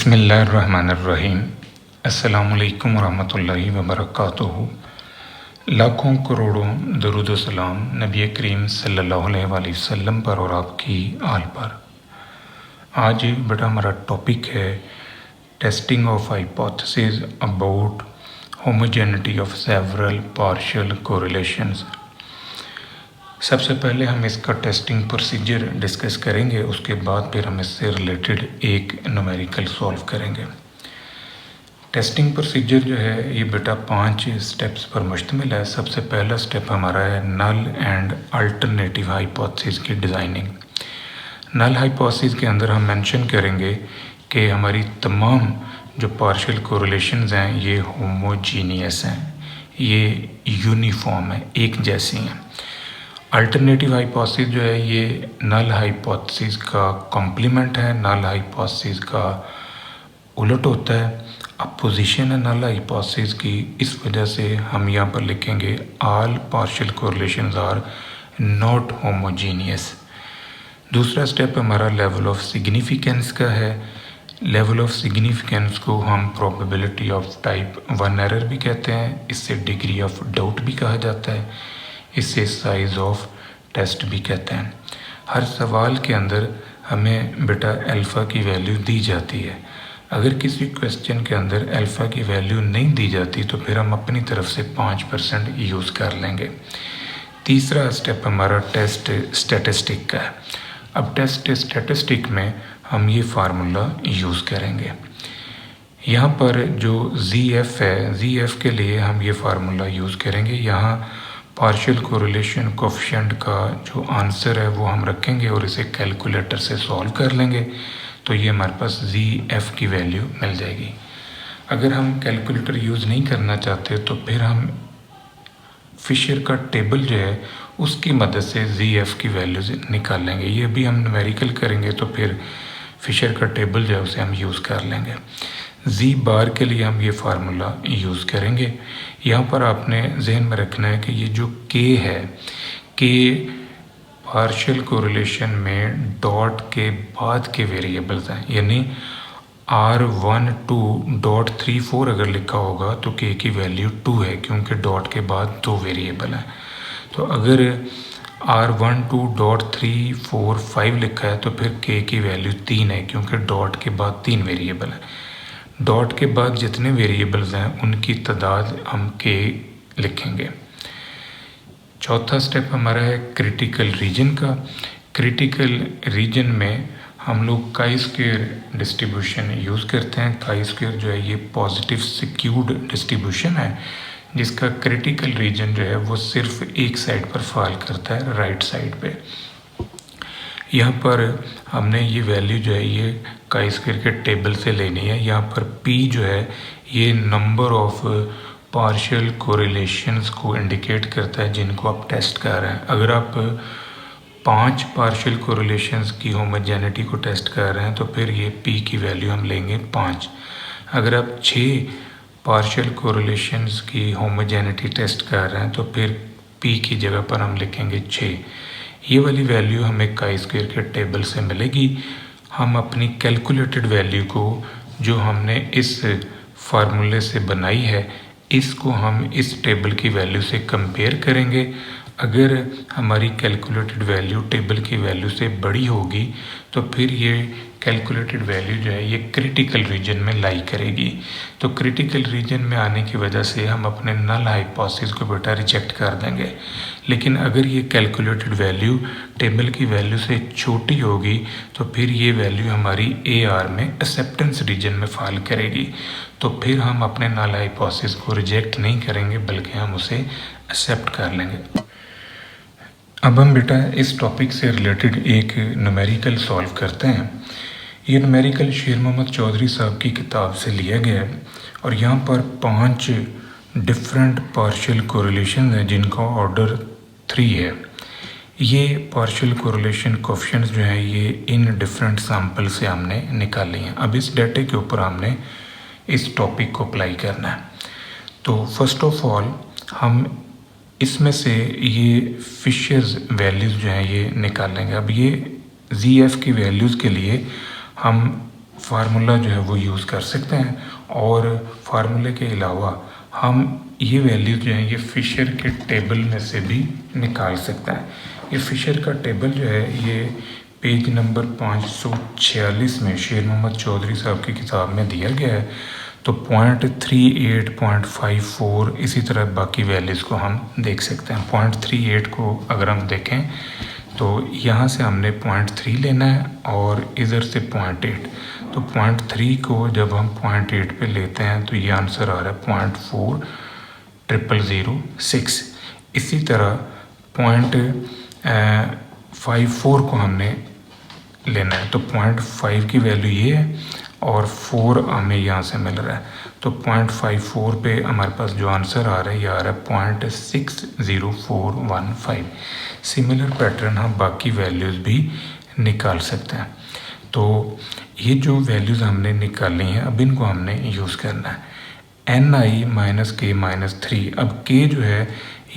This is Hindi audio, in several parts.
बिस्मिल्लाहिर्रहमानिर्रहीम। अस्सलामुअलैकुम वरहमतुल्लाहि वबरकातुहू। लाखों करोड़ों दरूद व सलाम नबी करीम सल्लल्लाहु अलैहि वसल्लम पर और आपकी आल पर। आज बेटा हमारा टॉपिक है testing of hypothesis about homogeneity of several partial correlations. सबसे पहले हम इसका टेस्टिंग प्रोसीजर डिस्कस करेंगे, उसके बाद फिर हम इससे रिलेटेड एक न्यूमेरिकल सॉल्व करेंगे। टेस्टिंग प्रोसीजर जो है ये बेटा 5 स्टेप्स पर मुश्तमिल है। सबसे पहला स्टेप हमारा है नल एंड अल्टरनेटिव हाइपोथेसिस की डिज़ाइनिंग। नल हाइपोथेसिस के अंदर हम मेंशन करेंगे कि हमारी तमाम जो पार्शियल कोरिलेशंस हैं ये होमोजीनियस हैं, ये यूनिफॉर्म है, एक जैसी हैं। अल्टरनेटिव हाइपोथेसिस जो है ये नल हाइपोथेसिस का कॉम्प्लीमेंट है, नल हाइपोथेसिस का उलट होता है, अपोजिशन है नल हाइपोथेसिस की। इस वजह से हम यहाँ पर लिखेंगे all partial correlations are not homogeneous. दूसरा स्टेप हमारा लेवल ऑफ सिग्निफिकेंस का है। लेवल ऑफ सिग्निफिकेंस को हम प्रोबेबिलिटी ऑफ टाइप 1 एरर भी कहते हैं, इससे डिग्री ऑफ डाउट भी कहा जाता है, इसे साइज़ ऑफ टेस्ट भी कहते हैं। हर सवाल के अंदर हमें बेटा अल्फ़ा की वैल्यू दी जाती है। अगर किसी क्वेश्चन के अंदर अल्फ़ा की वैल्यू नहीं दी जाती तो फिर हम अपनी तरफ से 5% यूज़ कर लेंगे। तीसरा स्टेप हमारा टेस्ट स्टैटिस्टिक का है। अब टेस्ट स्टैटिस्टिक में हम ये फार्मूला यूज़ करेंगे। यहाँ पर जो ZF है, ZF के लिए हम ये फार्मूला यूज़ करेंगे। यहाँ पार्शियल कोरिलेशन कोफिशिएंट का जो आंसर है वो हम रखेंगे और इसे कैलकुलेटर से सॉल्व कर लेंगे, तो ये हमारे पास ZF की वैल्यू मिल जाएगी। अगर हम कैलकुलेटर यूज़ नहीं करना चाहते तो फिर हम फिशर का टेबल जो है उसकी मदद से ZF की वैल्यूज निकाल लेंगे। ये भी हम न्यूमेरिकल करेंगे तो फिर फिशर का टेबल जो है उसे हम यूज़ कर लेंगे। Z बार के लिए हम ये फार्मूला यूज़ करेंगे। यहाँ पर आपने जहन में रखना है कि ये जो K है, K पार्शियल कोरिलेशन में डॉट के बाद के वेरिएबल्स हैं, यानी R12.34 अगर लिखा होगा तो K की वैल्यू 2 है, क्योंकि डॉट के बाद 2 वेरिएबल हैं। तो अगर R12.345 लिखा है तो फिर K की वैल्यू 3 है, क्योंकि डॉट के बाद 3 वेरिएबल हैं। डॉट के बाद जितने वेरिएबल्स हैं उनकी तादाद हम K लिखेंगे। चौथा स्टेप हमारा है क्रिटिकल रीजन का। क्रिटिकल रीजन में हम लोग काई स्क्वायर डिस्ट्रीब्यूशन यूज़ करते हैं। काई स्क्वायर जो है ये पॉजिटिव स्क्यूड डिस्ट्रीब्यूशन है, जिसका क्रिटिकल रीजन जो है वो सिर्फ एक साइड पर फॉल करता है, राइट साइड पे। यहाँ पर हमने ये वैल्यू जो है ये काई स्क्वायर के टेबल से लेनी है। यहाँ पर P जो है ये नंबर ऑफ पार्शियल कोरिलेशंस को इंडिकेट करता है जिनको आप टेस्ट कर रहे हैं। अगर आप 5 पार्शियल कोरिलेशंस की होमोजेनिटी को टेस्ट कर रहे हैं तो फिर ये P की वैल्यू हम लेंगे 5। अगर आप 6 पार्शियल कोरिलेशंस की होमोजेनिटी टेस्ट कर रहे हैं तो फिर P की जगह पर हम लिखेंगे 6। ये वाली वैल्यू हमें काई स्क्वायर के टेबल से मिलेगी। हम अपनी कैलकुलेटेड वैल्यू को जो हमने इस फार्मूले से बनाई है इसको हम इस टेबल की वैल्यू से कंपेयर करेंगे। अगर हमारी कैलकुलेटेड वैल्यू टेबल की वैल्यू से बड़ी होगी तो फिर ये कैलकुलेटेड वैल्यू जो है ये क्रिटिकल रीजन में लाई करेगी। तो क्रिटिकल रीजन में आने की वजह से हम अपने नल हाइपोथेसिस को बेटा रिजेक्ट कर देंगे। लेकिन अगर ये कैलकुलेटेड वैल्यू टेबल की वैल्यू से छोटी होगी तो फिर ये वैल्यू हमारी AR में एक्सेप्टेंस रीजन में फॉल करेगी। तो फिर हम अपने नल हाइपोथेसिस को रिजेक्ट नहीं करेंगे बल्कि हम उसे एक्सेप्ट कर लेंगे। अब हम बेटा इस टॉपिक से रिलेटेड एक न्यूमेरिकल सॉल्व करते हैं। ये न्यूमेरिकल शेर मोहम्मद चौधरी साहब की किताब से लिया गया है और यहाँ पर 5 डिफरेंट पार्शियल कोरिलेशन हैं जिनका ऑर्डर 3 है। ये पार्शियल कोरिलेशन कोफिशिएंट्स जो हैं ये इन डिफरेंट सैंपल से हमने निकाले हैं। अब इस डाटे के ऊपर हमने इस टॉपिक को अप्लाई करना है। तो फर्स्ट ऑफ ऑल हम इसमें से ये फिशर्स वैल्यूज़ जो हैं ये निकाल लेंगे। अब ये ZF की वैल्यूज़ के लिए हम फार्मूला जो है वो यूज़ कर सकते हैं। और फार्मूले के अलावा हम ये वैल्यू जो है ये फिशर के टेबल में से भी निकाल सकते हैं। ये फिशर का टेबल जो है ये पेज नंबर 546 में शेर मोहम्मद चौधरी साहब की किताब में दिया गया है। तो 0.38, 0.54 इसी तरह बाकी वैल्यूज़ को हम देख सकते हैं। 0.38 को अगर हम देखें तो यहाँ से हमने 0.3 लेना है और इधर से 0.8। तो 0.3 को जब हम 0.8 पे लेते हैं तो ये आंसर आ रहा है 0.4006। इसी तरह 0.54 को हमने लेना है। तो 0.5 की वैल्यू ये है और 4 हमें यहाँ से मिल रहा है। तो 0.54 पे हमारे पास जो आंसर आ रहा है ये आ रहा है 0.60415। सिमिलर पैटर्न हम बाकी वैल्यूज़ भी निकाल सकते हैं। तो ये जो वैल्यूज़ हमने निकाली हैं अब इनको हमने यूज़ करना है। ni-k-3। अब k जो है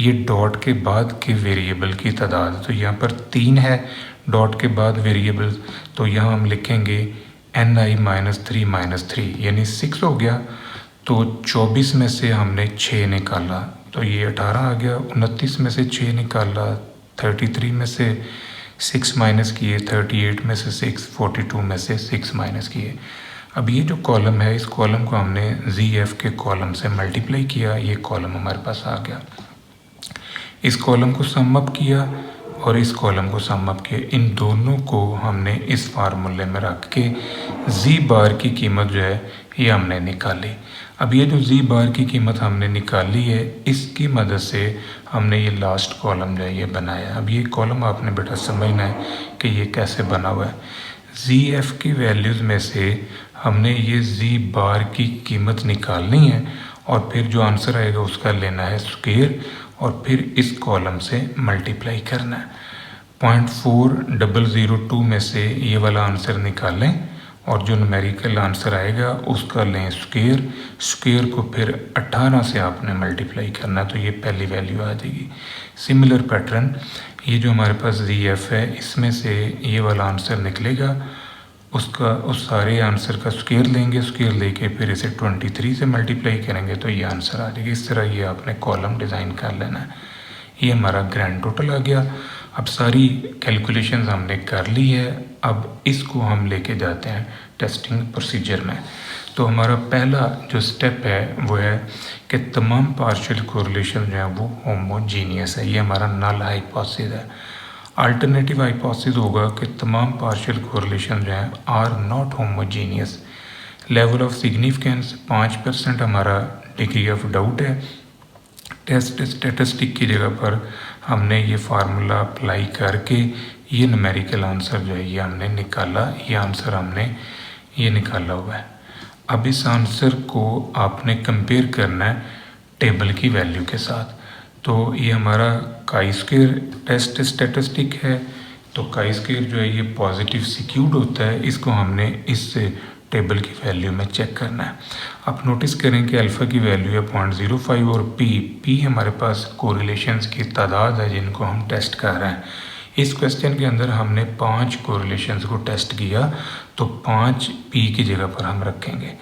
ये डॉट के बाद के वेरिएबल की तादाद, तो यहाँ पर 3 है डॉट के बाद वेरिएबल, तो यहाँ हम लिखेंगे ni-3 यानी 6 हो गया। तो 24 में से हमने 6 निकाला तो ये 18 आ गया। 29 में से 6 निकाला, 33 में से 6 माइनस किए, 38 में से 6, 42 में से 6 माइनस किए। अब ये जो कॉलम है इस कॉलम को हमने ZF के कॉलम से मल्टीप्लाई किया, ये कॉलम हमारे पास आ गया। इस कॉलम को सम अप किया और इस कॉलम को सम अप किया। इन दोनों को हमने इस फार्मूले में रख के Z बार की कीमत जो है ये हमने निकाली। अब ये जो Z बार की कीमत हमने निकाली है इसकी मदद से हमने ये लास्ट कॉलम जो है ये बनाया। अब ये कॉलम आपने बेटा समझना है कि ये कैसे बना हुआ है। ZF की वैल्यूज़ में से हमने ये Z बार की कीमत निकालनी है और फिर जो आंसर आएगा उसका लेना है स्क्वायर और फिर इस कॉलम से मल्टीप्लाई करना है। 0.4002 में से ये वाला आंसर निकालें और जो न्यूमेरिकल आंसर आएगा उसका लें स्क्वायर। स्क्वायर को फिर 18 से आपने मल्टीप्लाई करना, तो ये पहली वैल्यू आ जाएगी। सिमिलर पैटर्न ये जो हमारे पास ZF है इसमें से ये वाला आंसर निकलेगा, उसका उस सारे आंसर का स्क्वायर लेंगे, स्क्वायर लेके फिर इसे 23 से मल्टीप्लाई करेंगे तो ये आंसर आ जाएगा। इस तरह ये आपने कॉलम डिज़ाइन कर लेना है। ये हमारा ग्रैंड टोटल आ गया। अब सारी कैलकुलेशंस हमने कर ली है, अब इसको हम लेके जाते हैं टेस्टिंग प्रोसीजर में। तो हमारा पहला जो स्टेप है वो है कि तमाम पार्शियल कोरिलेशन जो है वो होमोजीनियस है। ये हमारा नल हाइपोथेसिस है। अल्टरनेटिव हाइपोथेसिस होगा कि तमाम पार्शियल कोरिलेशन जो है are not homogeneous. Level of significance 5% हमारा डिग्री ऑफ डाउट है। टेस्ट स्टेटिस्टिक की जगह पर हमने ये फार्मूला अप्लाई करके ये न्यूमेरिकल आंसर जो है ये हमने निकाला। ये आंसर हमने ये निकाला हुआ है। अब इस आंसर को आपने कंपेयर करना है टेबल की वैल्यू के साथ। तो ये हमारा काई स्क्वायर टेस्ट स्टेटिस्टिक है। तो काई स्क्वायर जो है ये पॉजिटिव सिक्यूड होता है, इसको हमने इस टेबल की वैल्यू में चेक करना है। आप नोटिस करें कि अल्फ़ा की वैल्यू है 0.05 और पी हमारे पास कोरिलेशंस की तादाद है जिनको हम टेस्ट कर रहे हैं। इस क्वेश्चन के अंदर हमने 5 कोरिलेशंस को टेस्ट किया, तो 5 पी की जगह पर हम रखेंगे।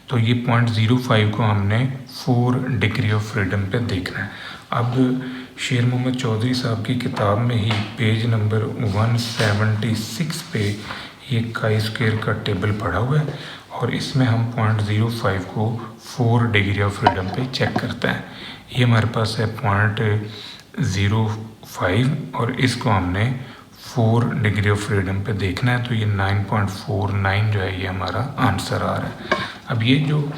तो ये 0.05 को हमने 4 डिग्री ऑफ फ्रीडम पे देखना है। अब शेर मोहम्मद चौधरी साहब की किताब में ही पेज नंबर 176 पे ये काई स्क्वायर का टेबल पड़ा हुआ है और इसमें हम 0.05 को 4 डिग्री ऑफ फ्रीडम पे चेक करते हैं। ये हमारे पास है 0.05 और इसको हमने 4 डिग्री ऑफ फ्रीडम पे देखना है। तो ये 9.49 जो है ये हमारा आंसर आ रहा है। अब ये जो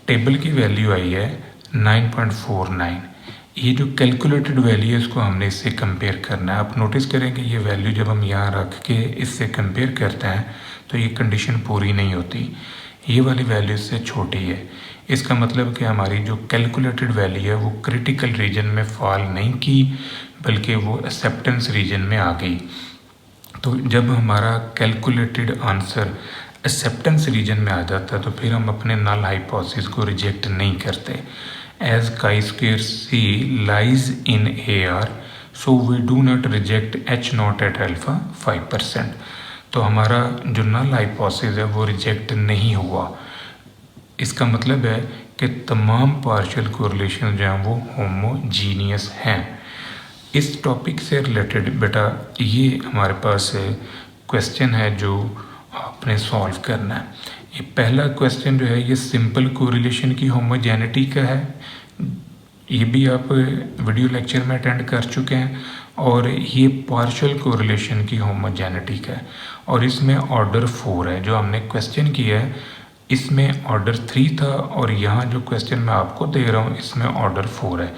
टेबल की वैल्यू आई है 9.49, ये जो कैलकुलेटेड वैल्यू है इसको हमने इससे कंपेयर करना है। आप नोटिस करें कि ये वैल्यू जब हम यहाँ रख के इससे कंपेयर करते हैं तो ये कंडीशन पूरी नहीं होती, ये वाली वैल्यू इससे छोटी है। इसका मतलब कि हमारी जो कैलकुलेटेड वैल्यू है वो क्रिटिकल रीजन में फॉल नहीं की बल्कि वो एक्सेप्टेंस रीजन में आ गई। तो जब हमारा कैलकुलेटेड आंसर एक्सेप्टेंस रीजन में आ जाता है तो फिर हम अपने नल हाइपोथेसिस को रिजेक्ट नहीं करते। As chi-square C lies in AR, so we do not reject H0 at alpha 5%. तो हमारा जो नल हाइपोथेसिस है वो रिजेक्ट नहीं हुआ। इसका मतलब है कि तमाम पार्शियल कोरिलेशन जो हैं वो होमोजीनियस हैं। इस टॉपिक से रिलेटेड बेटा ये हमारे पास क्वेश्चन है जो आपने सॉल्व करना है। ये पहला क्वेश्चन जो है ये सिंपल कोरिलेशन की होमोजेनिटी का है। ये भी आप वीडियो लेक्चर में अटेंड कर चुके हैं। और ये पार्शियल कोरिलेशन की होमोजेनिटी का है और इसमें ऑर्डर 4 है। जो हमने क्वेश्चन किया है इसमें ऑर्डर 3 था और यहाँ जो क्वेश्चन मैं आपको दे रहा हूँ इसमें ऑर्डर 4 है।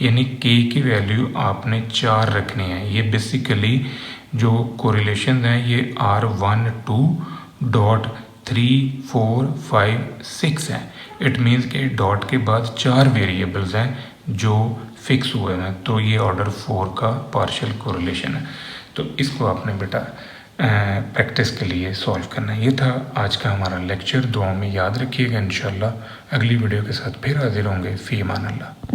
यानी k की वैल्यू आपने 4 रखनी है। ये बेसिकली जो कोरिलेशन हैं ये R1 2 डॉट 3 4 5 6 हैं। इट मीन्स के डॉट के बाद 4 वेरिएबल्स हैं जो फिक्स हुए हैं। तो ये ऑर्डर 4 का पार्शियल कोरिलेशन है। तो इसको आपने बेटा प्रैक्टिस के लिए सॉल्व करना है। ये था आज का हमारा लेक्चर। दुआ में याद रखिएगा। इंशाल्लाह अगली वीडियो के साथ फिर हाजिर होंगे। फ़ी अमान अल्लाह।